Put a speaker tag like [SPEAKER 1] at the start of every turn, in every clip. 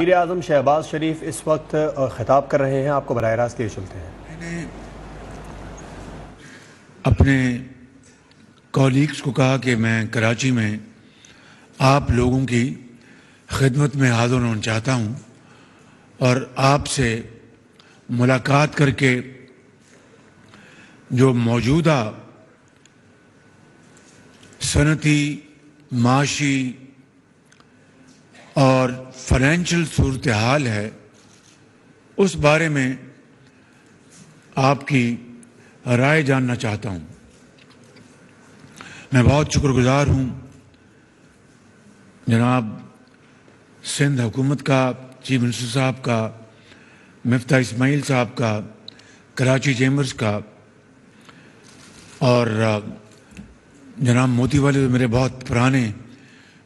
[SPEAKER 1] وزیر اعظم شہباز شریف اس وقت خطاب کر رہے ہیں، آپ کو براہ راست لیے چلتے ہیں۔
[SPEAKER 2] میں نے اپنے کولیگز کو کہا کہ میں کراچی میں آپ لوگوں کی خدمت میں حاضر ہونا چاہتا ہوں اور آپ سے ملاقات کر کے جو موجودہ صنعتی، معاشی اور فائنینشیل صورتحال ہے اس بارے میں آپ کی رائے جاننا چاہتا ہوں۔ میں بہت شکر گزار ہوں جناب سندھ حکومت کا، چیف منسٹر صاحب کا، مفتاح اسماعیل صاحب کا، کراچی چیمبرز کا، اور جناب موتی والے میرے بہت پرانے،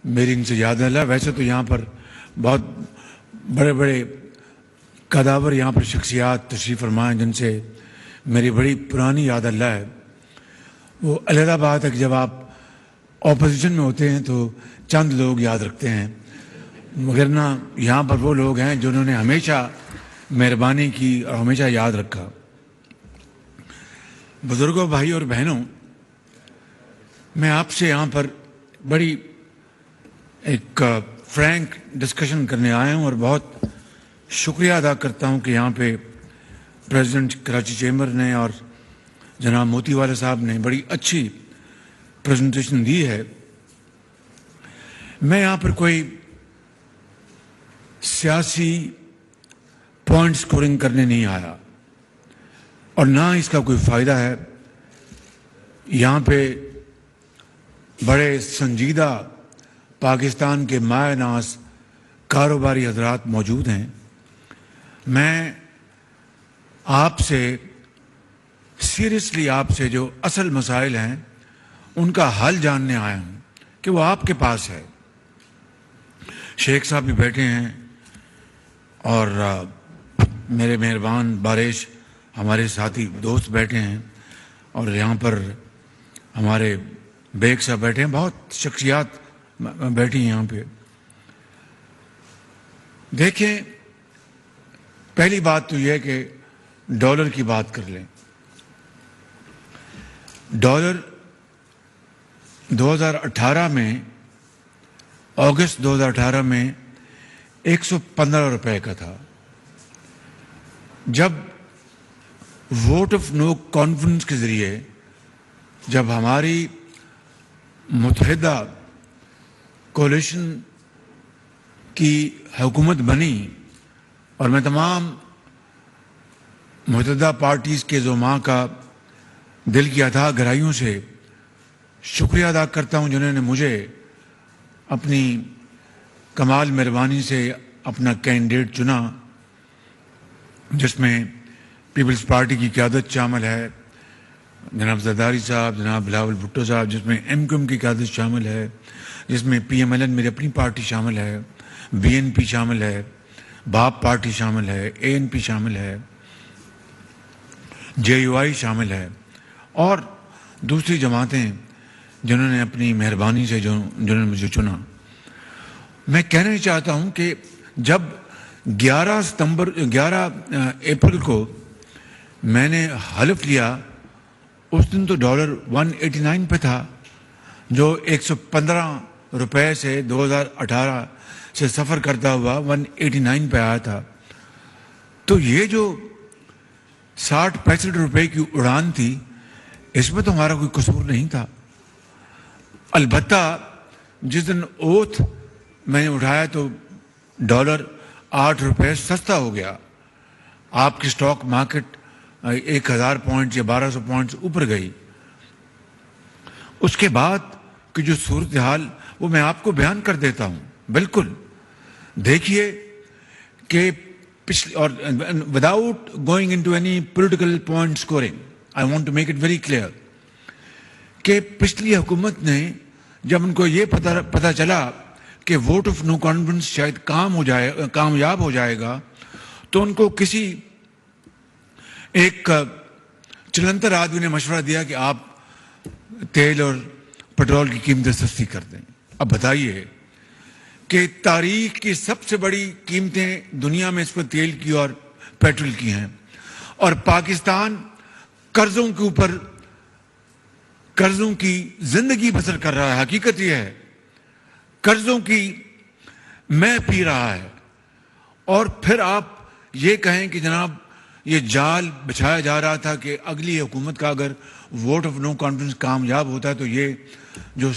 [SPEAKER 2] میری ان سے یاد اللہ۔ ویسے تو یہاں پر بہت بڑے بڑے قداور یہاں پر شخصیات تشریف فرما ہیں جن سے میری بڑی پرانی یاد اللہ ہے۔ وہ علیحدہ بات ہے کہ جب آپ اپوزیشن میں ہوتے ہیں تو چند لوگ یاد رکھتے ہیں، مگر نہ یہاں پر وہ لوگ ہیں جنہوں نے ہمیشہ مہربانی کی اور ہمیشہ یاد رکھا۔ بزرگوں، بھائی اور بہنوں، میں آپ سے یہاں پر بڑی ایک فرینک ڈسکشن کرنے آیا ہوں اور بہت شکریہ ادا کرتا ہوں کہ یہاں پہ پریزیڈنٹ کراچی چیمبر نے اور جناب موتی والے صاحب نے بڑی اچھی پریزنٹیشن دی ہے۔ میں یہاں پر کوئی سیاسی پوائنٹ سکورنگ کرنے نہیں آیا اور نہ اس کا کوئی فائدہ ہے۔ یہاں پہ بڑے سنجیدہ پاکستان کے مایہ ناز کاروباری حضرات موجود ہیں۔ میں آپ سے سیریسلی آپ سے جو اصل مسائل ہیں ان کا حل جاننے آیا ہوں کہ وہ آپ کے پاس ہے۔ شیخ صاحب بھی بیٹھے ہیں اور میرے مہربان بارش ہمارے ساتھی دوست بیٹھے ہیں اور یہاں پر ہمارے بیگ صاحب بیٹھے ہیں، بہت شخصیات بیٹھی ہیں یہاں پہ۔ دیکھیں، پہلی بات تو یہ ہے کہ ڈالر کی بات کر لیں۔ ڈالر 2018 میں، اگست 2018 میں 115 روپے کا تھا۔ جب ووٹ آف نو کانفیڈنس کے ذریعے جب ہماری متحدہ کولیشن کی حکومت بنی اور میں تمام متحدہ پارٹیز کے زعماء کا دل کی اتھاہ گہرائیوں سے شکریہ ادا کرتا ہوں جنہوں نے مجھے اپنی کمال مہربانی سے اپنا کینڈیڈیٹ چنا، جس میں پیپلز پارٹی کی قیادت شامل ہے، جناب زرداری صاحب، جناب بلاول بھٹو صاحب، جس میں ایم کیو ایم کی قیادت شامل ہے، جس میں پی ایم ایل این میری اپنی پارٹی شامل ہے، بی این پی شامل ہے، باپ پارٹی شامل ہے، اے این پی شامل ہے، جے یو آئی شامل ہے اور دوسری جماعتیں جنہوں نے اپنی مہربانی سے جنہوں نے مجھے چنا۔ میں کہنا چاہتا ہوں کہ جب 11 اپریل کو میں نے حلف لیا، اس دن تو ڈالر 189 پہ تھا، جو 115 روپے سے 2018 سے سفر کرتا ہوا 189 پہ آیا تھا۔ تو یہ جو 60-65 روپے کی اڑان تھی، اس میں تو ہمارا کوئی قصور نہیں تھا۔ البتہ جس دن اوتھ میں نے اٹھایا تو ڈالر 8 روپے سستا ہو گیا، آپ کی سٹاک مارکیٹ 1000 پوائنٹ یا 1200 پوائنٹس اوپر گئی۔ اس کے بعد کی جو صورتحال وہ میں آپ کو بیان کر دیتا ہوں۔ بالکل دیکھیے کہ پچھلی، اور without going into any political point scoring, I want to make it very clear کہ پچھلی حکومت نے جب ان کو یہ پتہ چلا کہ ووٹ آف نو کانفیڈنس شاید کامیاب ہو جائے گا، تو ان کو کسی ایک چلنتر آدمی نے مشورہ دیا کہ آپ تیل اور پٹرول کی قیمتیں سستی کر دیں۔ اب بتائیے کہ تاریخ کی سب سے بڑی قیمتیں دنیا میں اس وقت تیل کی اور پیٹرول کی ہیں، اور پاکستان قرضوں کے اوپر قرضوں کی زندگی بسر کر رہا ہے. حقیقت یہ ہے قرضوں کی میں پی رہا ہے. اور پھر آپ یہ کہیں کہ جناب یہ جال بچھایا جا رہا تھا کہ اگلی حکومت کا اگر ووٹ آف نو کانفیڈنس کامیاب ہوتا ہے تو یہ جو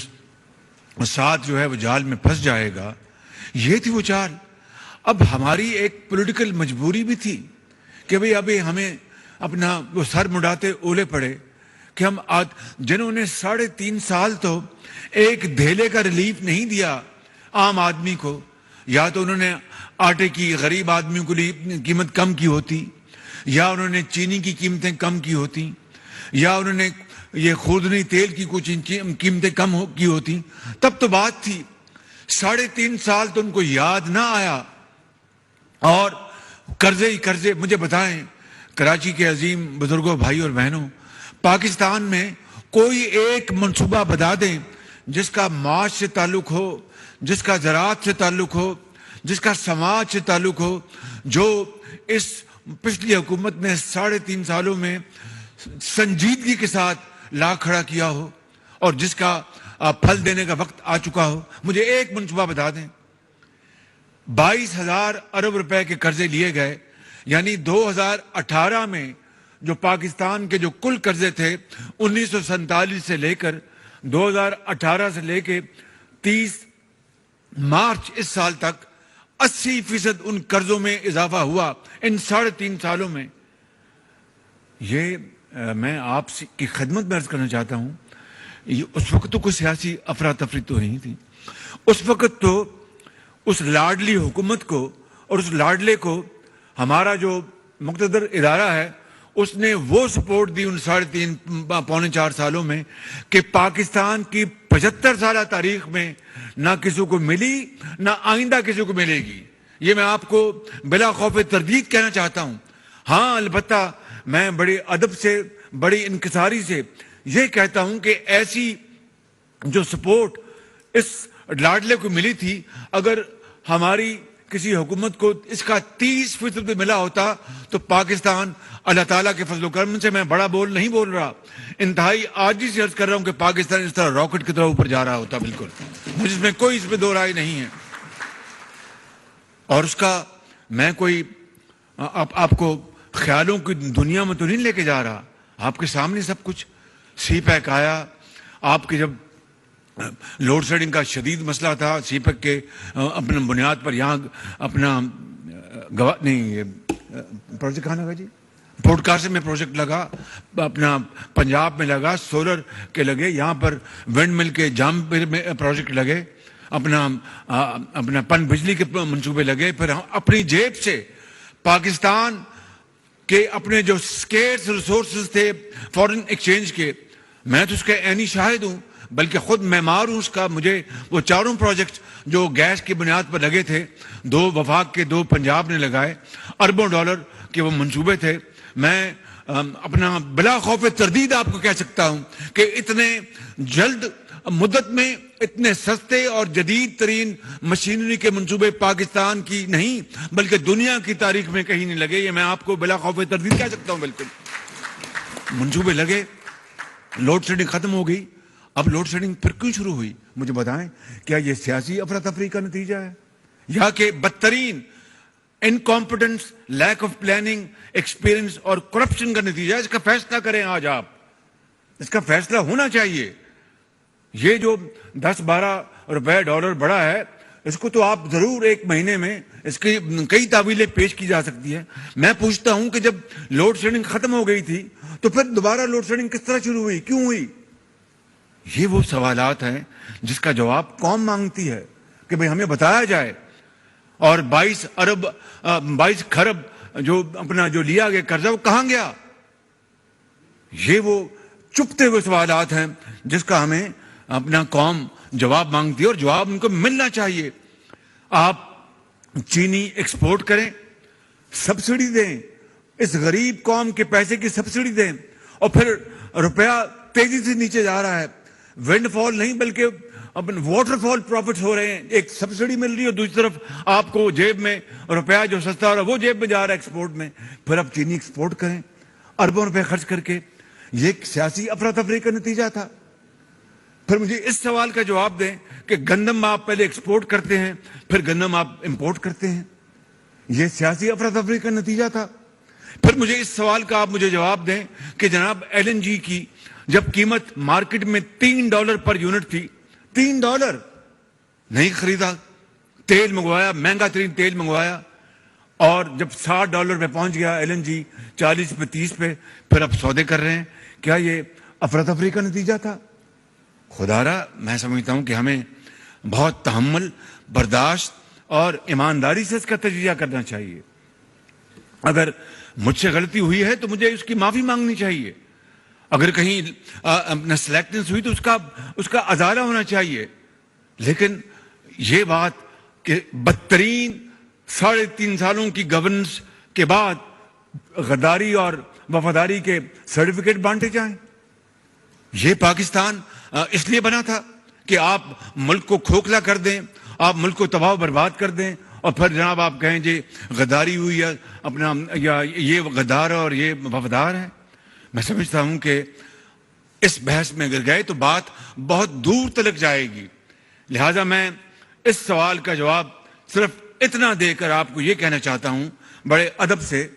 [SPEAKER 2] ساتھ جو ہے وہ جال میں پھنس جائے گا. یہ تھی وہ چال. اب ہماری ایک پولیٹیکل مجبوری بھی تھی کہ بھئی ابھی ہمیں اپنا وہ سر مڈاتے اولے پڑے کہ ہم جنہوں نے 3.5 سال تو ایک دھیلے کا ریلیف نہیں دیا عام آدمی کو. یا تو انہوں نے آٹے کی غریب آدمیوں کے لیے قیمت کم کی ہوتی، یا انہوں نے چینی کی قیمتیں کم کی ہوتی، یا انہوں نے یہ خوردنی تیل کی کچھ قیمتیں کم کی ہوتی، تب تو بات تھی. 3.5 سال تو ان کو یاد نہ آیا اور قرضے ہی قرضے. مجھے بتائیں کراچی کے عظیم بزرگوں، بھائی اور بہنوں، پاکستان میں کوئی ایک منصوبہ بتا دیں جس کا معاش سے تعلق ہو، جس کا زراعت سے تعلق ہو، جس کا سماج سے تعلق ہو، جو اس پچھلی حکومت نے 3.5 سالوں میں سنجیدگی کے ساتھ لا کھڑا کیا ہو اور جس کا پھل دینے کا وقت آ چکا ہو. مجھے ایک منصوبہ بتا دیں. 22,000 ارب روپے کے قرضے لیے گئے، یعنی 2018 میں جو پاکستان کے جو کل قرضے تھے 1947 سے لے کر 2018 سے لے کے 30 مارچ اس سال تک 80% ان قرضوں میں اضافہ ہوا ان 3.5 سالوں میں. یہ میں آپ کی خدمت میں عرض کرنا چاہتا ہوں، اس وقت تو کوئی سیاسی افراتفری تو نہیں تھی. اس وقت تو اس لاڈلی حکومت کو اور اس لاڈلے کو ہمارا جو مقتدر ادارہ ہے اس نے وہ سپورٹ دی ان 3.5-4 سالوں میں کہ پاکستان کی 75 سالہ تاریخ میں نہ کسی کو ملی نہ آئندہ کسی کو ملے گی. یہ میں آپ کو بلا خوف تردید کہنا چاہتا ہوں. ہاں البتہ میں بڑے ادب سے، بڑی انکساری سے یہ کہتا ہوں کہ ایسی جو سپورٹ اس لاڈلے کو ملی تھی، اگر ہماری کسی حکومت کو اس کا 30% بھی ملا ہوتا تو پاکستان اللہ تعالیٰ کے فضل و کرم سے، میں بڑا بول نہیں بول رہا، انتہائی عاجزی سے عرض کر رہا ہوں کہ پاکستان اس طرح راکٹ کی طرح اوپر جا رہا ہوتا. بالکل مجھے اس میں کوئی دو رائے نہیں ہے. اور اس کا میں کوئی آپ کو خیالوں کی دنیا میں تو نہیں لے کے جا رہا. آپ کے سامنے سب کچھ. سی پیک آیا، آپ کے جب لوڈ شیڈنگ کا شدید مسئلہ تھا، سی پیک کے اپنے بنیاد پر یہاں اپنا پروجیکٹ کہاں لگا جی، پورٹ قاسم میں پروجیکٹ لگا، اپنا پنجاب میں لگا، سولر کے لگے، یہاں پر ونڈ مل کے جام میں پروجیکٹ لگے، اپنا پن بجلی کے منصوبے لگے. پھر ہم اپنی جیب سے پاکستان کے اپنے جو سکیئرس ریسورسز تھے فورن ایکسچینج کے، میں تو اس کا عینی شاہد ہوں، بلکہ خود معمار ہوں اس کا. مجھے وہ 4 پروجیکٹ جو گیس کی بنیاد پر لگے تھے، 2 وفاق کے، 2 پنجاب نے لگائے، اربوں ڈالر کے وہ منصوبے تھے. میں اپنا بلا خوف تردید آپ کو کہہ سکتا ہوں کہ اتنے جلد مدت میں اتنے سستے اور جدید ترین مشینری کے منصوبے پاکستان کی نہیں بلکہ دنیا کی تاریخ میں کہیں نہیں لگے. یہ میں آپ کو بلا خوف تردید کہہ سکتا ہوں. بالکل منصوبے لگے، لوڈ شیڈنگ ختم ہو گئی. اب لوڈ شیڈنگ پھر کیوں شروع ہوئی؟ مجھے بتائیں، کیا یہ سیاسی افراتفری کا نتیجہ ہے یا کہ بدترین incompetence, lack of planning, experience اور کرپشن کا نتیجہ ہے؟ اس کا فیصلہ کریں آج آپ. اس کا فیصلہ ہونا چاہیے. یہ جو 10-12 روپے ڈالر بڑھا ہے، اس کو تو آپ ضرور ایک مہینے میں اس کی کئی تعویلیں پیش کی جا سکتی ہیں. میں پوچھتا ہوں کہ جب لوڈ شیڈنگ ختم ہو گئی تھی تو پھر دوبارہ لوڈ شیڈنگ کس طرح شروع ہوئی، کیوں ہوئی؟ یہ وہ سوالات ہیں جس کا جواب قوم مانگتی ہے کہ بھئی ہمیں بتایا جائے. اور 22 کھرب جو اپنا جو لیا گیا قرضہ وہ کہاں گیا؟ یہ وہ چپتے ہوئے سوالات ہیں جس کا ہمیں اپنا قوم جواب مانگتی ہے اور جواب ان کو ملنا چاہیے. آپ چینی ایکسپورٹ کریں، سبسڈی دیں، اس غریب قوم کے پیسے کی سبسڈی دیں، اور پھر روپیہ تیزی سے نیچے جا رہا ہے. ونڈ فال نہیں بلکہ اپنے واٹر فال پروفٹس ہو رہے ہیں. ایک سبسڈی مل رہی ہے اور دوسری طرف آپ کو جیب میں روپیہ جو سستا ہو رہا ہے وہ جیب میں جا رہا ہے ایکسپورٹ میں. پھر آپ چینی ایکسپورٹ کریں اربوں روپے خرچ کر کے. یہ ایک سیاسی افراتفری کا نتیجہ تھا. پھر مجھے اس سوال کا جواب دیں کہ گندم آپ پہلے ایکسپورٹ کرتے ہیں پھر گندم آپ امپورٹ کرتے ہیں. یہ سیاسی افراتفری کا نتیجہ تھا. پھر مجھے اس سوال کا آپ مجھے جواب دیں کہ جناب ایل این جی کی جب قیمت مارکیٹ میں $3 پر یونٹ تھی, $3 نہیں خریدا, تیل منگوایا, مہنگا ترین تیل منگوایا, اور جب $60 پہ پہنچ گیا ایل این جی 40 پہ 30 پہ, پھر اب سودے کر رہے ہیں. کیا یہ افراتفری کا نتیجہ تھا؟ خدا را میں سمجھتا ہوں کہ ہمیں بہت تحمل, برداشت اور ایمانداری سے اس کا تجزیہ کرنا چاہیے. اگر مجھ سے غلطی ہوئی ہے تو مجھے اس کی معافی مانگنی چاہیے. اگر کہیں اپنا سلیکٹنس ہوئی تو اس کا ازالہ ہونا چاہیے. لیکن یہ بات کہ بدترین 3.5 سالوں کی گورننس کے بعد غداری اور وفاداری کے سرٹیفکیٹ بانٹے جائیں. یہ پاکستان اس لیے بنا تھا کہ آپ ملک کو کھوکھلا کر دیں, آپ ملک کو تباہ و برباد کر دیں, اور پھر جناب آپ کہیں جی غداری ہوئی ہے اپنا, یا یہ غدار اور یہ وفادار ہے. میں سمجھتا ہوں کہ اس بحث میں اگر گئے تو بات بہت دور تلک جائے گی. لہذا میں اس سوال کا جواب صرف اتنا دے کر آپ کو یہ کہنا چاہتا ہوں بڑے ادب سے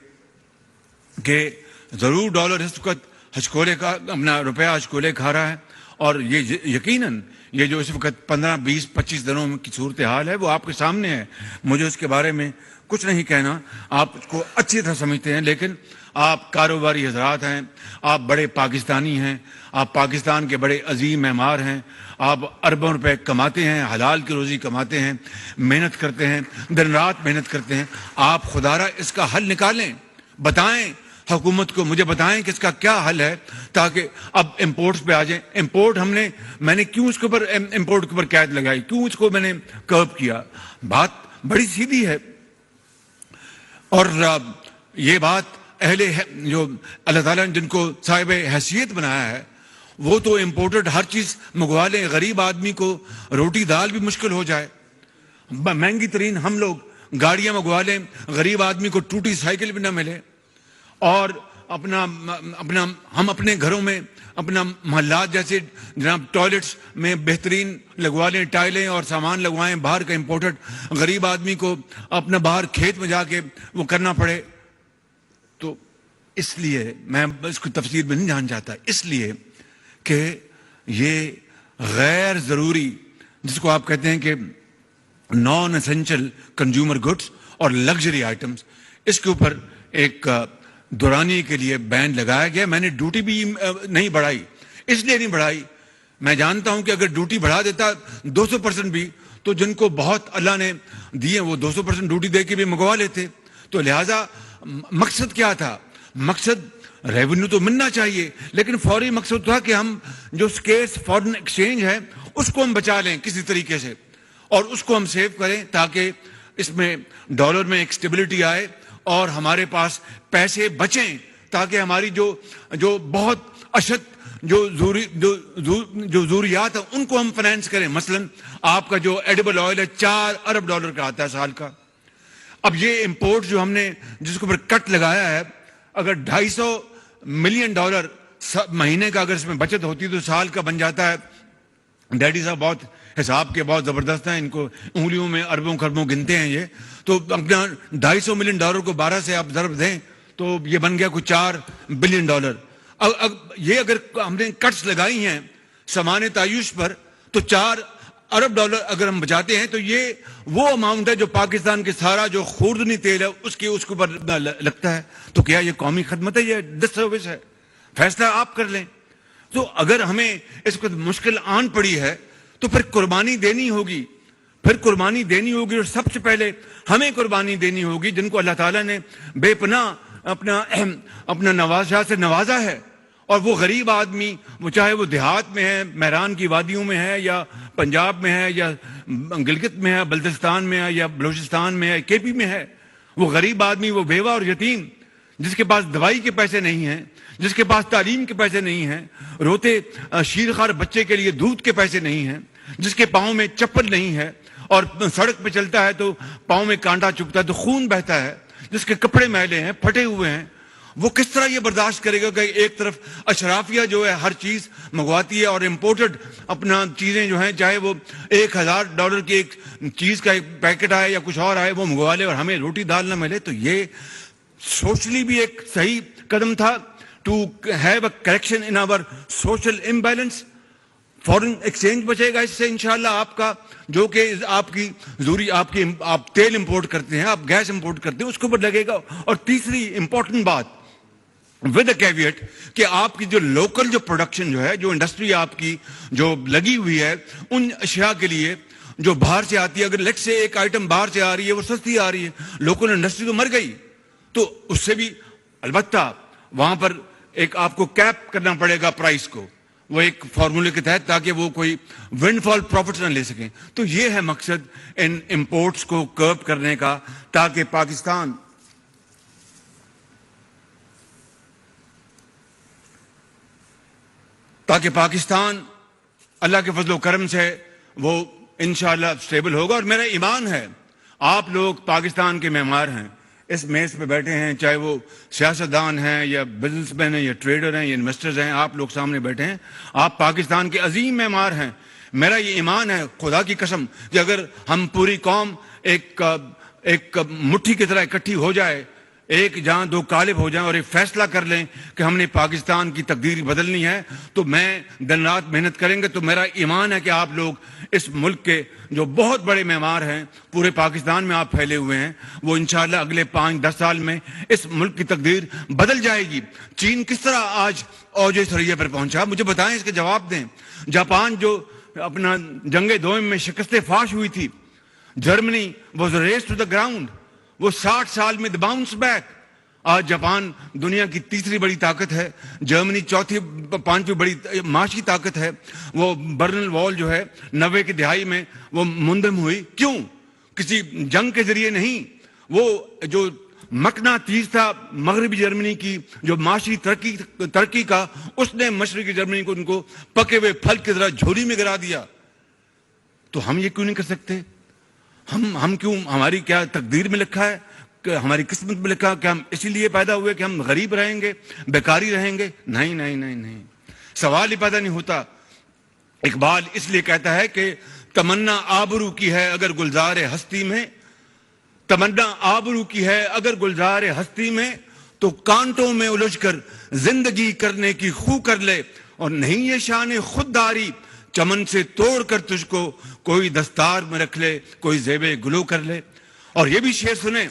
[SPEAKER 2] کہ ضرور ڈالر اس وقت ہچکولے کا, اپنا روپیہ ہچکولے کھا رہا ہے, اور یہ یقیناً یہ جو اس وقت 15, 20, 25 دنوں کی صورتحال ہے وہ آپ کے سامنے ہے. مجھے اس کے بارے میں کچھ نہیں کہنا, آپ اس کو اچھی طرح سمجھتے ہیں. لیکن آپ کاروباری حضرات ہیں, آپ بڑے پاکستانی ہیں, آپ پاکستان کے بڑے عظیم معمار ہیں, آپ اربوں روپے کماتے ہیں, حلال کی روزی کماتے ہیں, محنت کرتے ہیں, دن رات محنت کرتے ہیں. آپ خدارا اس کا حل نکالیں, بتائیں حکومت کو, مجھے بتائیں کہ اس کا کیا حل ہے تاکہ اب امپورٹس پہ آ جائیں. امپورٹ میں نے کیوں اس کے اوپر امپورٹ کے اوپر قید لگائی, کیوں اس کو میں نے کرب کیا؟ بات بڑی سیدھی ہے. اور یہ بات جو اللہ تعالیٰ نے جن کو صاحب حیثیت بنایا ہے وہ تو امپورٹڈ ہر چیز منگوا لیں. غریب آدمی کو روٹی دال بھی مشکل ہو جائے, مہنگی ترین ہم لوگ گاڑیاں منگوا لیں, غریب آدمی کو ٹوٹی سائیکل بھی نہ ملے, اور ہم اپنے گھروں میں اپنا محلات جیسے جناب ٹوائلٹس میں بہترین لگوا لیں, ٹائلیں اور سامان لگوائیں باہر کا امپورٹڈ. غریب آدمی کو اپنا باہر کھیت میں جا کے وہ کرنا پڑے. تو اس لیے میں اس کو تفصیل میں نہیں جان چاہتا, اس لیے کہ یہ غیر ضروری, جس کو آپ کہتے ہیں کہ نان اسینشل کنزیومر گڈس اور لگژری آئٹمس, اس کے اوپر ایک دورانی کے لیے بین لگایا گیا. میں نے ڈیوٹی بھی نہیں بڑھائی, اس لیے نہیں بڑھائی, میں جانتا ہوں کہ اگر ڈیوٹی بڑھا دیتا 200% بھی تو جن کو بہت اللہ نے دیے وہ 200% ڈیوٹی دے کے بھی منگوا لیتے. تو لہٰذا مقصد کیا تھا؟ مقصد ریونیو تو ملنا چاہیے, لیکن فوری مقصد تھا کہ ہم جو سکیرس فارن ایکسچینج ہے اس کو ہم بچا لیں کسی طریقے سے, اور اس کو ہم سیو کریں تاکہ اس میں ڈالر میں ایک سٹیبلٹی آئے اور ہمارے پاس پیسے بچیں, تاکہ ہماری جو بہت اشد جو ضروریات ہیں ان کو ہم فائنینس کریں. مثلا آپ کا جو ایڈیبل آئل ہے $4 ارب کا آتا ہے سال کا. اب یہ امپورٹ جو ہم نے جس کے اوپر کٹ لگایا ہے, اگر $250 ملین مہینے کا اگر اس میں بچت ہوتی تو سال کا بن جاتا ہے. ڈیڈی صاحب بہت حساب کے بہت زبردست ہیں, ان کو انگلیوں میں اربوں خربوں گنتے ہیں یہ. تو اپنا $250 ملین کو 12 سے آپ ضرب دیں تو یہ بن گیا کوئی $4 بلین. اب یہ اگر ہم نے کٹس لگائی ہیں سامان تعیش پر تو $4 ارب اگر ہم بچاتے ہیں تو یہ وہ اماؤنٹ ہے جو پاکستان کے سارا جو خوردنی تیل ہے اس کے اوپر لگتا ہے. تو کیا یہ قومی خدمت ہے, یہ ڈس سروس ہے؟ فیصلہ آپ کر لیں. تو اگر ہمیں اس کو مشکل آن پڑی ہے تو پھر قربانی دینی ہوگی, اور سب سے پہلے ہمیں قربانی دینی ہوگی جن کو اللہ تعالیٰ نے بے پناہ اپنا نوازا سے نوازا ہے. اور وہ غریب آدمی, وہ چاہے وہ دیہات میں ہے, میران کی وادیوں میں ہے, یا پنجاب میں ہے, یا گلگت میں ہے, بلتستان میں ہے, یا بلوچستان میں ہے, کے پی میں ہے, وہ غریب آدمی, وہ بیوہ اور یتیم جس کے پاس دوائی کے پیسے نہیں ہیں, جس کے پاس تعلیم کے پیسے نہیں ہیں, روتے شیرخوار بچے کے لیے دودھ کے پیسے نہیں ہیں, جس کے پاؤں میں چپل نہیں ہے اور سڑک پہ چلتا ہے تو پاؤں میں کانٹا چبھتا ہے تو خون بہتا ہے، جس کے کپڑے میلے ہیں، پھٹے ہوئے ہیں، وہ کس طرح یہ برداشت کرے گا کہ ایک طرف اشرافیہ جو ہے ہر چیز منگواتی ہے اور امپورٹڈ اپنا چیزیں جو ہیں، چاہے وہ $1000 کی ایک چیز کا ایک پیکٹ آئے یا کچھ اور آئے وہ منگوا لے اور ہمیں روٹی دال نہ ملے. تو یہ سوشلی بھی ایک صحیح قدم تھا to have a correction in our social imbalance. Foreign exchange بچے گا اس سے انشاءاللہ آپ کا، جو کہ آپ کی ضروری آپ تیل امپورٹ کرتے ہیں، آپ گیس امپورٹ کرتے ہیں، اس کے اوپر لگے گا. اور تیسری امپورٹنٹ بات ود اے کیویٹ کہ آپ کی جو لوکل جو پروڈکشن جو ہے، جو انڈسٹری آپ کی جو لگی ہوئی ہے ان اشیاء کے لیے جو باہر سے آتی ہے، اگر لیٹ سے ایک آئٹم باہر سے آ رہی ہے وہ سستی آ رہی ہے، لوکل انڈسٹری تو مر گئی، تو اس سے بھی البتہ وہاں پر ایک آپ کو کیپ کرنا پڑے گا پرائس کو، وہ ایک فارمولے کے تحت، تاکہ وہ کوئی ونڈ فال پروفٹس نہ لے سکیں. تو یہ ہے مقصد ان امپورٹس کو کرب کرنے کا، تاکہ پاکستان اللہ کے فضل و کرم سے وہ انشاءاللہ سٹیبل ہوگا. اور میرا ایمان ہے آپ لوگ پاکستان کے معمار ہیں، اس میز پہ بیٹھے ہیں، چاہے وہ سیاستدان ہیں یا بزنس مین ہیں یا ٹریڈر ہیں یا انویسٹرز ہیں، آپ لوگ سامنے بیٹھے ہیں، آپ پاکستان کے عظیم معمار ہیں. میرا یہ ایمان ہے خدا کی قسم کہ اگر ہم پوری قوم ایک مٹھی کی طرح اکٹھی ہو جائے، ایک جہاں دو غالب ہو جائیں اور ایک فیصلہ کر لیں کہ ہم نے پاکستان کی تقدیر بدلنی ہے، تو میں دن رات محنت کریں گے. تو میرا ایمان ہے کہ آپ لوگ اس ملک کے جو بہت بڑے معمار ہیں، پورے پاکستان میں آپ پھیلے ہوئے ہیں، وہ انشاءاللہ اگلے 5-10 سال میں اس ملک کی تقدیر بدل جائے گی. چین کس طرح آج اوج ثریا پر پہنچا، مجھے بتائیں، اس کے جواب دیں. جاپان جو اپنا جنگ دوئم میں شکست فاش ہوئی تھی، Germany was razed to the ground, وہ 60 سال میں باؤنس بیک. آج جاپان دنیا کی تیسری بڑی طاقت ہے، جرمنی پانچویں بڑی معاشی طاقت ہے. وہ برلن وال جو ہے 90 کی دہائی میں وہ منہدم ہوئی، کیوں؟ کسی جنگ کے ذریعے نہیں. وہ جو مقناطیس تھا مغربی جرمنی کی جو معاشی ترقی کا، اس نے مشرقی جرمنی کو ان کو پکے ہوئے پھل کی طرح جھولی میں گرا دیا. تو ہم یہ کیوں نہیں کر سکتے؟ ہم کیوں؟ ہماری کیا تقدیر میں لکھا ہے کہ ہماری قسمت میں لکھا کہ ہم اسی لیے پیدا ہوئے کہ ہم غریب رہیں گے، بیکاری رہیں گے؟ نہیں نہیں نہیں نہیں، سوال ہی پیدا نہیں ہوتا. اقبال اس لیے کہتا ہے کہ تمنا آبرو کی ہے اگر گلزار ہستی میں، تمنا آبرو کی ہے اگر گلزار ہستی میں، تو کانٹوں میں الجھ کر زندگی کرنے کی خو کر لے. اور نہیں یہ شان خودداری چمن سے توڑ کر تجھ کو کوئی دستار میں رکھ لے، کوئی زیب گلو کر لے. اور یہ بھی شعر سنیں،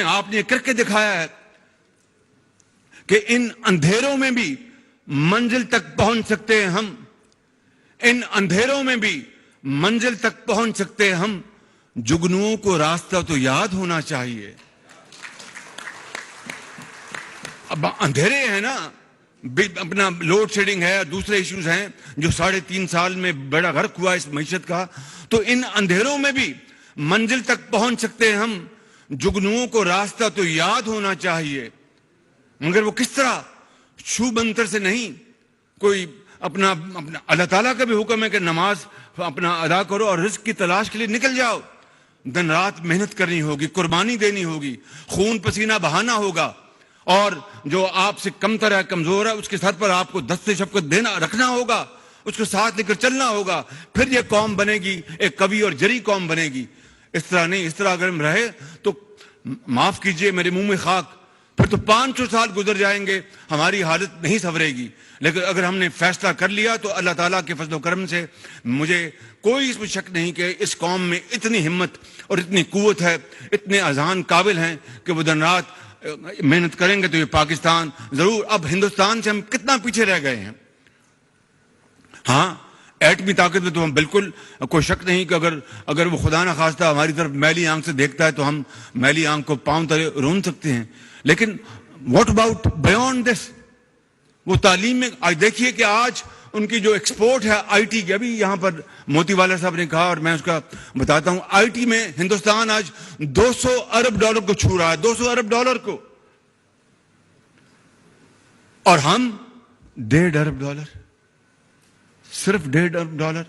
[SPEAKER 2] آپ نے کر کے دکھایا ہے کہ ان اندھیروں میں بھی منزل تک پہنچ سکتے ہیں ہم، ان اندھیروں میں بھی منزل تک پہنچ سکتے ہیں ہم، جگنوؤں کو راستہ تو یاد ہونا چاہیے. اب اندھیرے ہیں نا، اپنا لوڈ شیڈنگ ہے، دوسرے ایشوز ہیں جو 3.5 سال میں بڑا غرق ہوا اس معیشت کا. تو ان اندھیروں میں بھی منزل تک پہنچ سکتے ہیں ہم، جگنوؤں کو راستہ تو یاد ہونا چاہیے. مگر وہ کس طرح؟ چھو منتر سے نہیں. کوئی اپنا اللہ تعالیٰ کا بھی حکم ہے کہ نماز اپنا ادا کرو اور رزق کی تلاش کے لیے نکل جاؤ. دن رات محنت کرنی ہوگی، قربانی دینی ہوگی، خون پسینہ بہانا ہوگا، اور جو آپ سے کمتر ہے، کمزور ہے، اس کے سر پر آپ کو دست شفقت رکھنا ہوگا، اس کو ساتھ لے کر چلنا ہوگا. پھر یہ قوم بنے گی ایک قوی اور جری قوم بنے گی. اس طرح نہیں. اس طرح اگر ہم رہے تو معاف کیجئے میرے منہ میں خاک، پھر تو 500 سال گزر جائیں گے، ہماری حالت نہیں سنورے گی. لیکن اگر ہم نے فیصلہ کر لیا تو اللہ تعالیٰ کے فضل و کرم سے مجھے کوئی اس میں شک نہیں کہ اس قوم میں اتنی ہمت اور اتنی قوت ہے، اتنے اذہان قابل ہیں کہ وہ دن رات محنت کریں گے تو یہ پاکستان ضرور. اب ہندوستان سے ہم کتنا پیچھے رہ گئے ہیں. ہاں، ایٹمی طاقت میں تو ہم بالکل کوئی شک نہیں کہ اگر وہ خدا نہ خواستہ ہماری طرف میلی آنکھ سے دیکھتا ہے تو ہم میلی آنکھ کو پاؤں تلے رون سکتے ہیں. لیکن واٹ اباؤٹ بیونڈ دس؟ وہ تعلیم میں دیکھیے کہ آج ان کی جو ایکسپورٹ ہے آئی ٹی کی، ابھی یہاں پر موتی والا صاحب نے کہا اور میں اس کا بتاتا ہوں، آئی ٹی میں ہندوستان آج $200 ارب کو چھو رہا ہے، $200 ارب کو، اور ہم $1.5 ارب. صرف $1.5.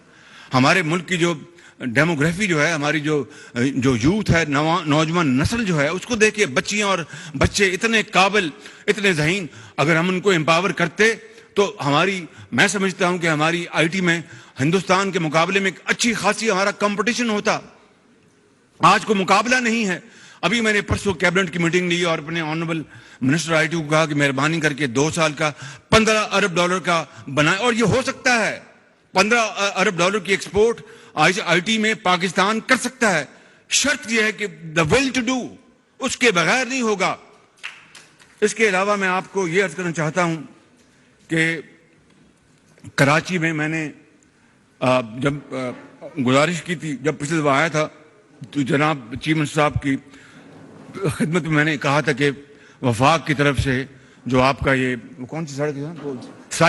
[SPEAKER 2] ہمارے ملک کی جو ڈیموگرافی جو ہے، ہماری جو یوتھ ہے، نوجوان نسل جو ہے، اس کو دیکھیے، بچیاں اور بچے اتنے قابل، اتنے ذہین. اگر ہم ان کو امپاور کرتے تو میں سمجھتا ہوں کہ ہماری آئی ٹی میں ہندوستان کے مقابلے میں ایک اچھی خاصی ہمارا کمپٹیشن ہوتا. آج کو مقابلہ نہیں ہے. ابھی میں نے پرسوں کیبنٹ کی میٹنگ لی اور اپنے آنریبل منسٹر آئی ٹی کو کہا کہ مہربانی کر کے 2 سال کا $15 ارب کا بنائے. اور یہ ہو سکتا ہے. $15 ارب کی ایکسپورٹ آئی ٹی میں پاکستان کر سکتا ہے. شرط یہ ہے کہ دا ول ٹو ڈو، اس کے بغیر نہیں ہوگا. اس کے علاوہ میں آپ کو یہ عرض کرنا چاہتا ہوں کہ کراچی میں نے جب گزارش کی تھی، جب پچھلے دفعہ آیا تھا تو جناب چیف منسٹر صاحب کی خدمت میں نے کہا تھا کہ وفاق کی طرف سے جو آپ کا یہ کون سی سڑک ہے،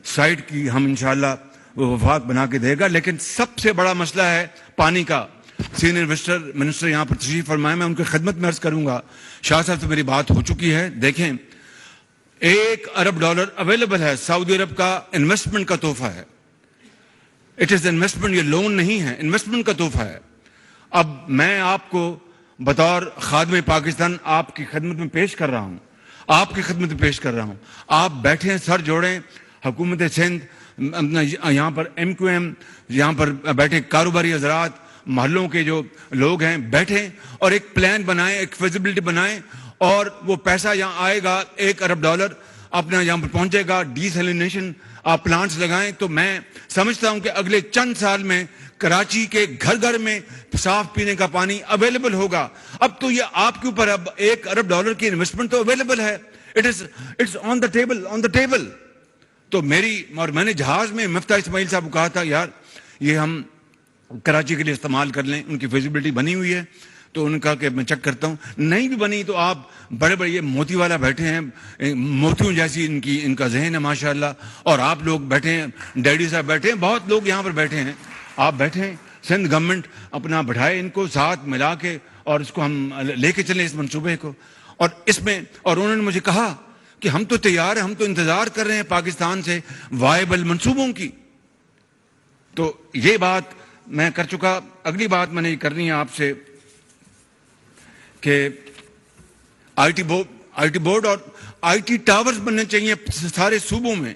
[SPEAKER 2] سائٹ کی ہم انشاءاللہ وہ وفاق بنا کے دے گا. لیکن سب سے بڑا مسئلہ ہے پانی کا. سینئر منسٹر یہاں پر تشریف فرمائے، میں ان کی خدمت میں عرض کروں گا. شاہ صاحب سے میری بات ہو چکی ہے. دیکھیں، $1 ارب اویلیبل ہے. سعودی عرب کا انویسٹمنٹ کا تحفہ ہے. اٹ از انویسٹمنٹ، یہ لون نہیں ہے، انویسٹمنٹ کا تحفہ ہے. اب میں آپ کو بطور خادم پاکستان آپ کی خدمت میں پیش کر رہا ہوں، آپ بیٹھیں، سر جوڑیں. حکومت سندھ، یہاں پر MQM، یہاں پر بیٹھے کاروباری حضرات، محلوں کے جو لوگ ہیں، بیٹھیں اور ایک پلان بنائیں، ایک فیزیبلٹی بنائیں. اور وہ پیسہ یہاں آئے گا، $1 ارب اپنا یہاں پر پہنچے گا. ڈیسیلینیشن آپ پلانٹس لگائیں تو میں سمجھتا ہوں کہ اگلے چند سال میں کراچی کے گھر گھر میں صاف پینے کا پانی اویلیبل ہوگا. اب تو یہ آپ کے اوپر، اب $1 ارب کی انویسٹمنٹ تو اویلیبل ہے. It's on the table. تو میں نے جہاز میں مفتاح اسماعیل صاحب کو کہا تھا، یار یہ ہم کراچی کے لیے استعمال کر لیں. ان کی فیزیبلٹی بنی ہوئی ہے. تو انہوں نے کہا کہ میں چیک کرتا ہوں. نہیں بھی بنی تو آپ بڑے یہ موتی والا بیٹھے ہیں، موتیوں جیسی ان کا ذہن ہے ماشاءاللہ. اور آپ لوگ بیٹھے ہیں، ڈیڈی صاحب بیٹھے ہیں، بہت لوگ یہاں پر بیٹھے ہیں. آپ بیٹھیں، سندھ گورنمنٹ اپنا بڑھائے ان کو ساتھ ملا کے، اور اس کو ہم لے کے چلیں اس منصوبے کو. اور اس میں، اور انہوں نے مجھے کہا کہ ہم تو تیار ہیں، ہم تو انتظار کر رہے ہیں پاکستان سے وائبل منصوبوں کی. تو یہ بات میں کر چکا. اگلی بات میں نے یہ کرنی ہے آپ سے کہ آئی ٹی بورڈ اور آئی ٹی ٹاورز بننے چاہیے سارے صوبوں میں،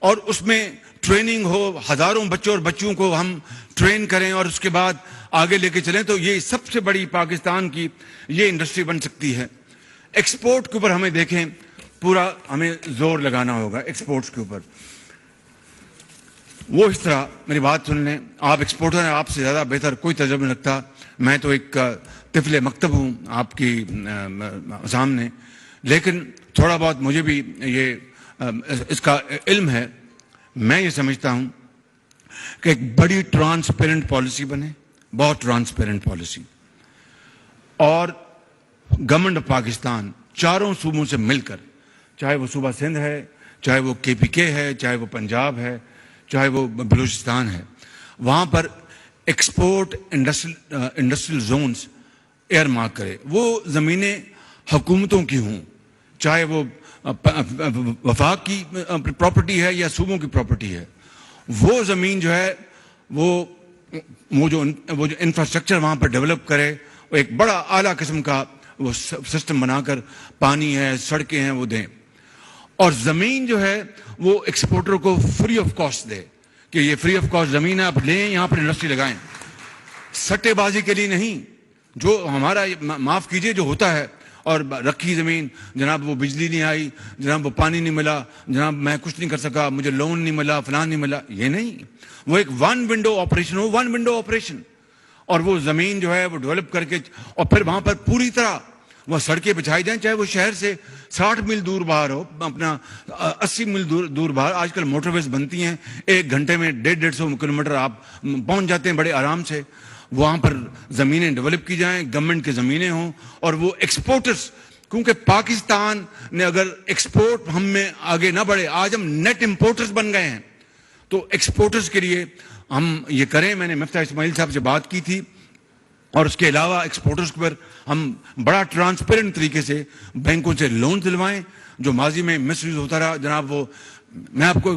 [SPEAKER 2] اور اس میں ٹریننگ ہو، ہزاروں بچوں اور بچیوں کو ہم ٹرین کریں اور اس کے بعد آگے لے کے چلیں. تو یہ سب سے بڑی پاکستان کی یہ انڈسٹری بن سکتی ہے. ایکسپورٹ کے اوپر ہمیں دیکھیں، پورا ہمیں زور لگانا ہوگا ایکسپورٹس کے اوپر. وہ اس طرح میری بات سن لیں، آپ ایکسپورٹر ہیں، آپ سے زیادہ بہتر کوئی تجربہ نہیں رکھتا. میں تو ایک طفل مکتب ہوں آپ کی سامنے، لیکن تھوڑا بہت مجھے بھی یہ اس کا علم ہے. میں یہ سمجھتا ہوں کہ ایک بڑی ٹرانسپیرنٹ پالیسی بنے، بہت ٹرانسپیرنٹ پالیسی. اور گورنمنٹ آف پاکستان چاروں صوبوں سے مل کر، چاہے وہ صوبہ سندھ ہے، چاہے وہ KPK ہے، چاہے وہ پنجاب ہے، چاہے وہ بلوچستان ہے، وہاں پر export industrial zones earmark کرے. وہ زمینیں حکومتوں کی ہوں، چاہے وہ وفاق کی پراپرٹی ہے یا صوبوں کی پراپرٹی ہے. وہ زمین جو ہے وہ جو انفراسٹرکچر وہاں پر ڈیولپ کرے، وہ ایک بڑا اعلیٰ قسم کا وہ سسٹم بنا کر، پانی ہے، سڑکیں ہیں، وہ دیں. اور زمین جو ہے وہ ایکسپورٹر کو فری آف کاسٹ دے کہ یہ فری آف کاسٹ زمین ہے، آپ لیں، یہاں پر انڈسٹری لگائیں. سٹے بازی کے لیے نہیں. جو ہمارا معاف کیجئے جو ہوتا ہے، اور رکھی زمین، جناب وہ بجلی نہیں آئی، جناب وہ پانی نہیں ملا، جناب میں کچھ نہیں کر سکا، مجھے لون نہیں ملا، فلان نہیں ملا. یہ نہیں، وہ ایک ون ونڈو آپریشن. اور وہ زمین جو ہے وہ ڈیولپ کر کے، اور پھر وہاں پر پوری طرح وہ سڑکیں بچھائی جائیں، چاہے وہ شہر سے 60 میل دور باہر ہو، اپنا 80 میل دور باہر. آج کل موٹر ویز بنتی ہیں، 1 گھنٹے میں 150 کلومیٹر آپ پہنچ جاتے ہیں بڑے آرام سے. وہاں پر زمینیں ڈیولپ کی جائیں، گورنمنٹ کی زمینیں ہوں، اور وہ ایکسپورٹرز، کیونکہ پاکستان نے اگر ایکسپورٹ ہم میں آگے نہ بڑھے، آج ہم نیٹ امپورٹرز بن گئے ہیں. تو ایکسپورٹرز کے لیے ہم یہ کریں. میں نے مفتاح اسماعیل صاحب سے بات کی تھی، اور اس کے علاوہ ایکسپورٹرز پر ہم بڑا ٹرانسپیرنٹ طریقے سے بینکوں سے لون دلوائیں. جو ماضی میں مس یوز ہوتا رہا، جناب وہ میں آپ کو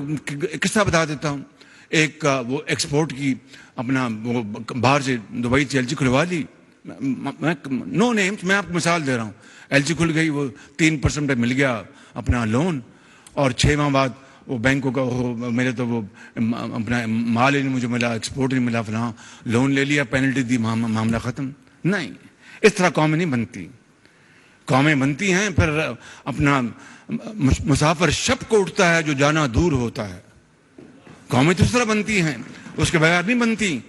[SPEAKER 2] قصہ بتا دیتا ہوں. ایک وہ ایکسپورٹ کی اپنا وہ باہر سے دبئی سے LG کھلوا لی. نو نیمز, میں آپ کو مثال دے رہا ہوں. LG کھل گئی, وہ 3% پہ مل گیا اپنا لون, اور 6 ماہ بعد وہ بینکوں کا میرے تو وہ اپنا مال ہی نہیں مجھے ملا, ایکسپورٹ نہیں ملا, فلاں لون لے لیا, پینلٹی دی, معاملہ ختم. نہیں, اس طرح قومیں نہیں بنتی. قومیں بنتی ہیں پھر اپنا مسافر شب کو اٹھتا ہے جو جانا دور ہوتا ہے. قومیں تو اس طرح بنتی ہیں, اس کے بغیر نہیں بنتی.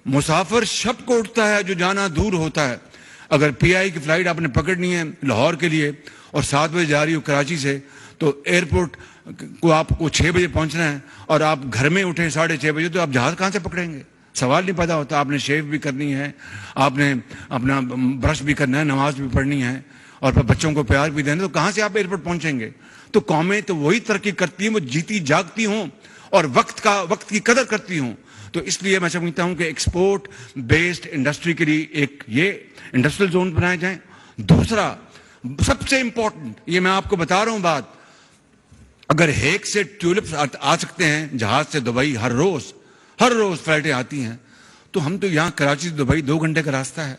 [SPEAKER 2] مسافر شب کو اٹھتا ہے جو جانا دور ہوتا ہے. اگر PI کی فلائٹ آپ نے پکڑنی ہے لاہور کے لیے اور 7 بجے جا رہی ہو کراچی سے, تو ایئرپورٹ کو آپ کو 6 بجے پہنچنا ہے اور آپ گھر میں اٹھیں 6:30 بجے, تو آپ جہاز کہاں سے پکڑیں گے؟ سوال نہیں پیدا ہوتا. آپ نے شیو بھی کرنی ہے, آپ نے اپنا برش بھی کرنا ہے, نماز بھی پڑھنی ہے, اور پھر بچوں کو پیار بھی دینا, تو کہاں سے آپ ایئرپورٹ پہنچیں گے؟ تو قومیں تو وہی ترقی کرتی ہیں وہ جیتی جاگتی ہوں اور وقت کی قدر کرتی ہوں. تو اس لیے میں سمجھتا ہوں کہ ایکسپورٹ بیسڈ انڈسٹری کے لیے ایک یہ انڈسٹریل زون بنائے جائیں. دوسرا سب سے امپورٹنٹ, یہ میں آپ کو بتا رہا ہوں بات, اگر ہیک سے ٹیولپس آ سکتے ہیں جہاز سے دبئی, ہر روز فلائٹیں آتی ہیں, تو ہم تو یہاں کراچی سے دبئی 2 گھنٹے کا راستہ ہے.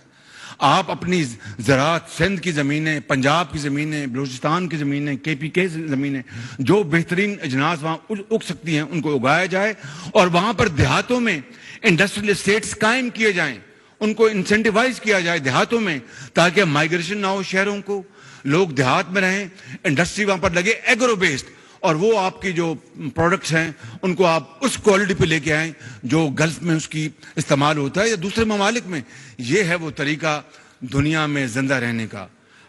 [SPEAKER 2] آپ اپنی زراعت, سندھ کی زمینیں, پنجاب کی زمینیں, بلوچستان کی زمینیں, KPK زمینیں, جو بہترین اجناس وہاں اگ سکتی ہیں ان کو اگایا جائے, اور وہاں پر دیہاتوں میں انڈسٹریل اسٹیٹس قائم کیے جائیں, ان کو انسینٹیوائز کیا جائے دیہاتوں میں, تاکہ مائگریشن نہ ہو شہروں کو, لوگ دیہات میں رہیں, انڈسٹری وہاں پر لگے ایگرو بیسڈ, اور وہ آپ کی جو پروڈکٹس ہیں ان کو آپ اس کوالٹی پہ لے کے آئیں جو گلف میں اس کی استعمال ہوتا ہے یا دوسرے ممالک میں. یہ ہے وہ طریقہ دنیا میں زندہ رہنے کا.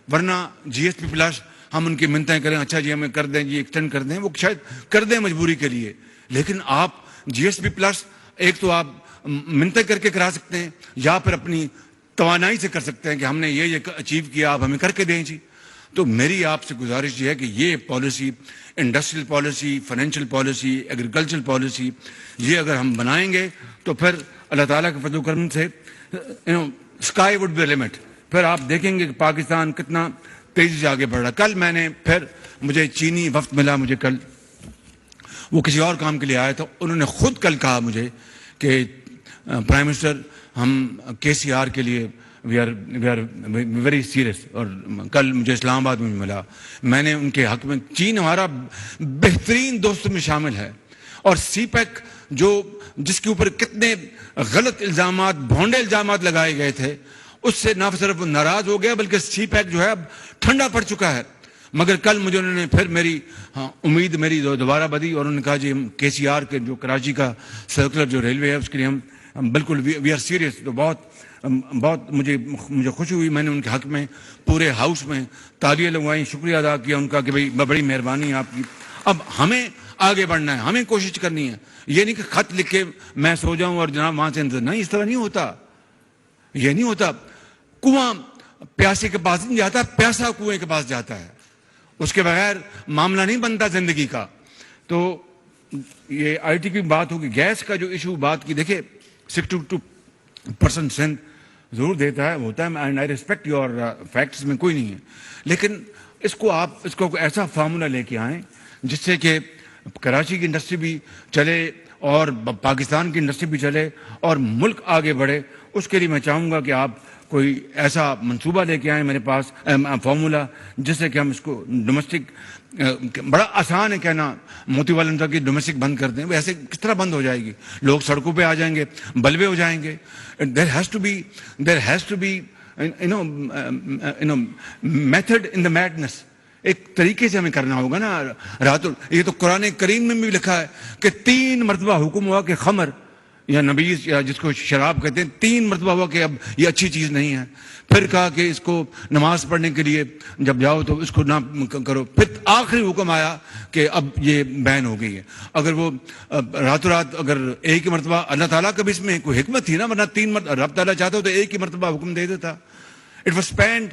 [SPEAKER 2] ورنہ GSP+ ہم ان کی منتیں کریں, اچھا جی ہمیں کر دیں, جی ایکسٹینڈ کر دیں, وہ شاید کر دیں مجبوری کے لیے, لیکن آپ GSP+ ایک تو آپ منتیں کر کے کرا سکتے ہیں, یا پھر اپنی توانائی سے کر سکتے ہیں کہ ہم نے یہ اچیو کیا, آپ ہمیں کر کے دیں جی. تو میری آپ سے گزارش یہ ہے کہ یہ policy, industrial policy, financial policy, agricultural policy, یہ اگر ہم بنائیں گے تو پھر اللہ تعالیٰ کے فضل و کرم سے اسکائی وڈ بی لمٹ. پھر آپ دیکھیں گے کہ پاکستان کتنا تیزی سے آگے بڑھ رہا. کل میں نے مجھے چینی وفد ملا, مجھے کل وہ کسی اور کام کے لیے آیا تھا, انہوں نے خود کل کہا مجھے کہ پرائم منسٹر ہم KCR کے لیے وی آر ویری سیریس. اور کل مجھے اسلام آباد میں ملا, میں نے ان کے حق میں, چین ہمارا بہترین دوستوں میں شامل ہے, اور CPEC جس کے اوپر کتنے غلط الزامات, بھونڈے الزامات لگائے گئے تھے, اس سے نہ صرف ناراض ہو گیا بلکہ CPEC جو ہے اب ٹھنڈا پڑ چکا ہے. مگر کل مجھے انہوں نے پھر میری امید میری دوبارہ بدی, اور انہوں نے کہا جی ہم KCR کے جو کراچی کا سرکولر جو ریلوے ہے اس کے لیے ہم بالکل وی آر سیریس. تو بہت مجھے خوشی ہوئی. میں نے ان کے حق میں پورے ہاؤس میں تالیاں لگوائیں, شکریہ ادا کیا ان کا کہ بھائی بڑی مہربانی آپ کی. اب ہمیں آگے بڑھنا ہے, ہمیں کوشش کرنی ہے. یہ نہیں کہ خط لکھ کے میں سو جاؤں اور جناب وہاں سے نہیں, اس طرح نہیں ہوتا. یہ نہیں ہوتا. کنواں پیاسے کے پاس نہیں جاتا, پیاسا کنویں کے پاس جاتا ہے. اس کے بغیر معاملہ نہیں بنتا زندگی کا. تو یہ IT کی بات ہوگی, گیس کا جو ایشو بات کی, دیکھیں 62% سندھ ضرور دیتا ہے, ہوتا ہے, and I respect your facts, میں کوئی نہیں ہے, لیکن اس کو ایسا فارمولا لے کے آئیں جس سے کہ کراچی کی انڈسٹری بھی چلے اور پاکستان کی انڈسٹری بھی چلے اور ملک آگے بڑھے. اس کے لیے میں چاہوں گا کہ آپ کوئی ایسا منصوبہ لے کے آئیں میرے پاس, فارمولا, جس سے کہ ہم اس کو ڈومیسٹک, بڑا آسان ہے کہنا موتی والن تک کی ڈومیسٹک بند کر دیں, وہ ایسے کس طرح بند ہو جائے گی؟ لوگ سڑکوں پہ آ جائیں گے, بلوے ہو جائیں گے. There has to be method in the madness. ایک طریقے سے ہمیں کرنا ہوگا نا. یہ تو قرآن کریم میں بھی لکھا ہے کہ 3 مرتبہ حکم ہوا کہ خمر یا نبیذ یا جس کو شراب کہتے ہیں 3 مرتبہ ہوا کہ اب یہ اچھی چیز نہیں ہے. پھر کہا کہ اس کو نماز پڑھنے کے لیے جب جاؤ تو اس کو نہ کرو. پھر آخری حکم آیا کہ اب یہ بین ہو گئی ہے. اگر وہ راتوں رات اگر ایک ہی مرتبہ, اللہ تعالیٰ کا بھی اس میں کوئی حکمت تھی نا, ورنہ 3 مرتبہ رب تعالیٰ چاہتا ہو تو ایک ہی مرتبہ حکم دے دیتا. It was spent,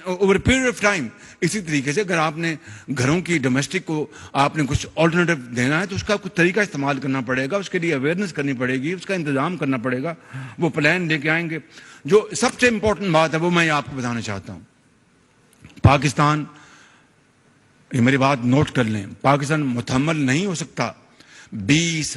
[SPEAKER 2] over a period of time. اسی طریقے سے اگر آپ نے گھروں کی ڈومیسٹک کو آپ نے کچھ آلٹرنیٹو دینا ہے تو اس کا کچھ طریقہ استعمال کرنا پڑے گا, اس کے لیے اویئرنیس کرنی پڑے گی, اس کا انتظام کرنا پڑے گا. وہ پلان لے کے آئیں گے. جو سب سے امپورٹنٹ بات ہے وہ میں آپ کو بتانا چاہتا ہوں. پاکستان, یہ میری بات نوٹ کر لیں, پاکستان متحمل نہیں ہو سکتا 20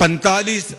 [SPEAKER 2] 45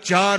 [SPEAKER 2] 4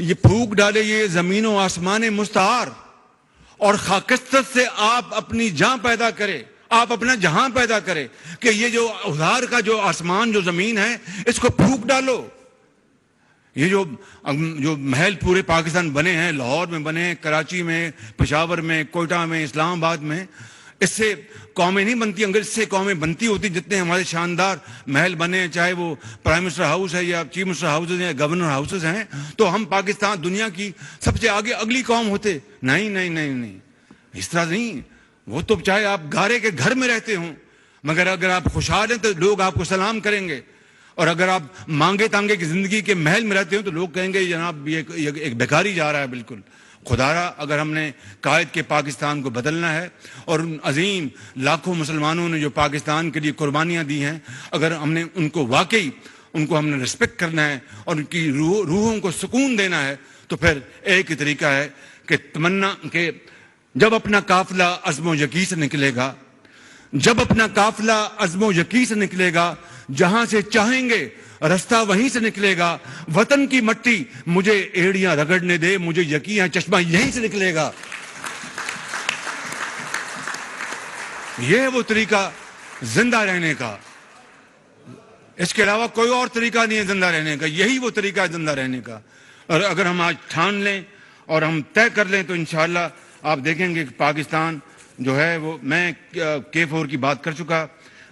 [SPEAKER 2] یہ پھونک ڈالے یہ زمین و آسمان مستعار، اور خاکستر سے آپ اپنی جان پیدا کرے، آپ اپنا جہاں پیدا کرے، کہ یہ جو ادھار کا جو آسمان جو زمین ہے اس کو پھونک ڈالو۔ یہ جو محل پورے پاکستان بنے ہیں، لاہور میں بنے ہیں، کراچی میں، پشاور میں، کوئٹہ میں، اسلام آباد میں، اس سے قومیں نہیں بنتی، اگر اس سے قومیں بنتی ہوتی جتنے ہمارے شاندار محل بنے ہیں، چاہے وہ پرائم منسٹر ہاؤس ہے یا چیف منسٹر ہاؤسز ہیں یا گورنر ہاؤسز ہیں، تو ہم پاکستان دنیا کی سب سے آگے اگلی قوم ہوتے۔ نہیں نہیں نہیں نہیں، اس طرح نہیں۔ وہ تو چاہے آپ گارے کے گھر میں رہتے ہوں، مگر اگر آپ خوشحال ہیں تو لوگ آپ کو سلام کریں گے، اور اگر آپ مانگے تانگے کی زندگی کے محل میں رہتے ہوں تو لوگ کہیں گے جناب یہ ایک بیکاری جا رہا ہے۔ بالکل خدارا، اگر ہم نے قائد کے پاکستان کو بدلنا ہے، اور ان عظیم لاکھوں مسلمانوں نے جو پاکستان کے لیے قربانیاں دی ہیں، اگر ہم نے ان کو واقعی ہم نے رسپیکٹ کرنا ہے اور ان کی روحوں کو سکون دینا ہے، تو پھر ایک ہی طریقہ ہے کہ تمنا کہ جب اپنا قافلہ عزم و یقین سے نکلے گا، جب اپنا قافلہ عزم و یقین سے نکلے گا، جہاں سے چاہیں گے رستہ وہیں سے نکلے گا۔ وطن کی مٹی مجھے ایڑیاں رگڑنے دے، مجھے یقین ہے چشمہ یہیں سے نکلے گا۔ یہ ہے وہ طریقہ زندہ رہنے کا، اس کے علاوہ کوئی اور طریقہ نہیں ہے زندہ رہنے کا، یہی وہ طریقہ ہے زندہ رہنے کا۔ اور اگر ہم آج ٹھان لیں اور ہم طے کر لیں تو انشاءاللہ آپ دیکھیں گے کہ پاکستان جو ہے وہ، میں K4 کی بات کر چکا،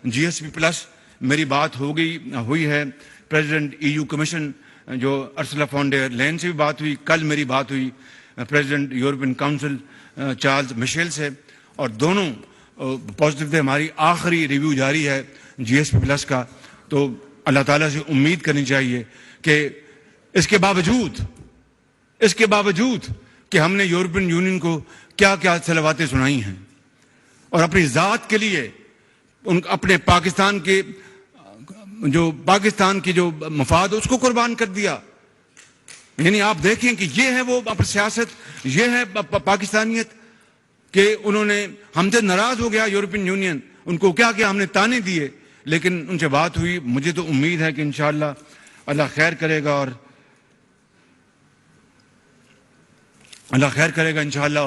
[SPEAKER 2] GSP+ میری بات ہوئی ہے، پریزیڈنٹ EU کمیشن جو ارسلا فون ڈر لین سے بھی بات ہوئی، کل میری بات ہوئی president European Council Charles Michel سے، اور دونوں پازیٹیو تھے۔ ہماری آخری ریویو جاری ہے GSP+ کا، تو اللہ تعالیٰ سے امید کرنی چاہیے کہ اس کے باوجود کہ ہم نے یورپین یونین کو کیا کیا صلواتیں سنائی ہیں، اور اپنی ذات کے لیے اپنے پاکستان کی جو مفاد اس کو قربان کر دیا۔ یعنی آپ دیکھیں کہ یہ ہے وہ سیاست، یہ ہے پاکستانیت، کہ انہوں نے ہم سے ناراض ہو گیا یورپین یونین، ان کو کیا کیا ہم نے تانے دیے، لیکن ان سے بات ہوئی۔ مجھے تو امید ہے کہ انشاءاللہ اللہ خیر کرے گا، اور اللہ خیر کرے گا انشاءاللہ،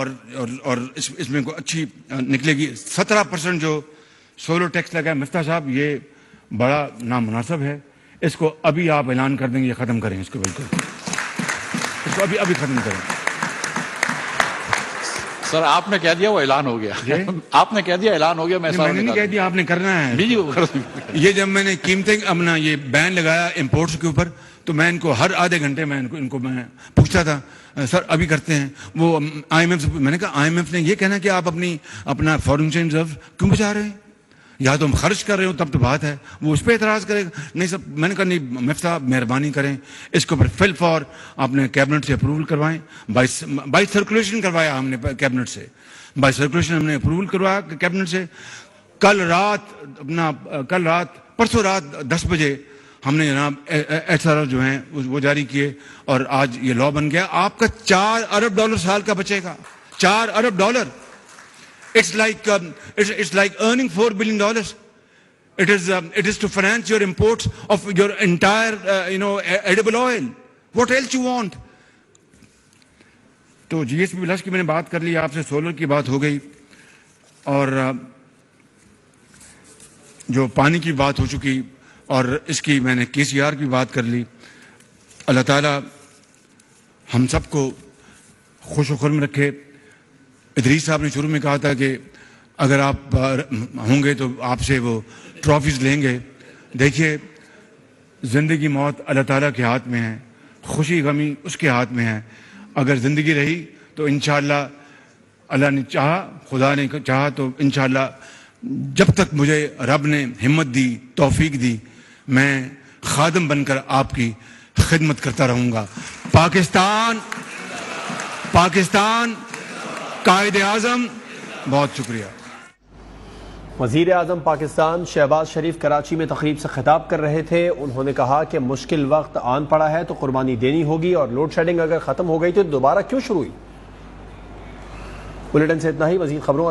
[SPEAKER 2] اور اس میں کوئی اچھی نکلے گی۔ 17% جو سولر ٹیکس لگا ہے مفتاح صاحب، یہ بڑا نامناسب ہے، اس کو ابھی آپ اعلان کر دیں گے، ختم کریں اس کو، بالکل اس کو ابھی ختم کریں۔
[SPEAKER 3] سر آپ نے کہہ دیا وہ اعلان ہو گیا، آپ نے کہہ دیا اعلان ہو گیا، میں
[SPEAKER 2] نے نہیں کہہ دیا، آپ نے کرنا ہے۔ یہ جب میں نے قیمتیں اپنا یہ بین لگایا امپورٹس کے اوپر، تو میں ان کو ہر آدھے گھنٹے میں ان کو میں پوچھتا تھا سر ابھی کرتے ہیں وہ IMF، میں نے کہا IMF نے یہ کہنا کہ آپ اپنا فورن ایکسچینج ریزرو کیوں بچا رہے ہیں، یا تو ہم خرچ کر رہے ہوں تب تو بات ہے، وہ اس پہ اعتراض کرے گا۔ نہیں سر، میں نے کہا نہیں مفتی صاحب مہربانی کریں، اس کو فل فور آپ نے کیبنٹ سے اپروول کروائیں، بائی سرکولیشن کروایا ہم نے کیبنٹ سے، بائی سرکولیشن ہم نے اپروول کروایا کیبنٹ سے۔ پرسوں رات 10 بجے ہم نے جناب SRO جو ہیں وہ جاری کیے، اور آج یہ لا بن گیا۔ آپ کا $4 ارب سال کا بچے گا، $4 ارب۔ It's like earning $4 billion. It is to finance your imports of your entire edible oil. What else you want? تو GSP+ کی میں نے بات کر لی، آپ سے سولر کی بات ہو گئی، اور جو پانی کی بات ہو چکی، اور اس کی میں نے KCR کی بات کر لی۔ اللہ تعالیٰ ہم سب کو خوش و خرم رکھے۔ ادریس صاحب نے شروع میں کہا تھا کہ اگر آپ ہوں گے تو آپ سے وہ ٹرافیز لیں گے۔ دیکھیے، زندگی موت اللہ تعالیٰ کے ہاتھ میں ہے، خوشی غمی اس کے ہاتھ میں ہے۔ اگر زندگی رہی تو انشاءاللہ اللہ نے چاہا، خدا نے چاہا تو انشاءاللہ جب تک مجھے رب نے ہمت دی، توفیق دی، میں خادم بن کر آپ کی خدمت کرتا رہوں گا۔ پاکستان قائد اعظم، بہت شکریہ۔
[SPEAKER 1] وزیر اعظم پاکستان شہباز شریف کراچی میں تقریب سے خطاب کر رہے تھے۔ انہوں نے کہا کہ مشکل وقت آن پڑا ہے تو قربانی دینی ہوگی، اور لوڈ شیڈنگ اگر ختم ہو گئی تو دوبارہ کیوں شروع ہوئی۔ بلیٹن سے اتنا ہی، مزید خبروں اور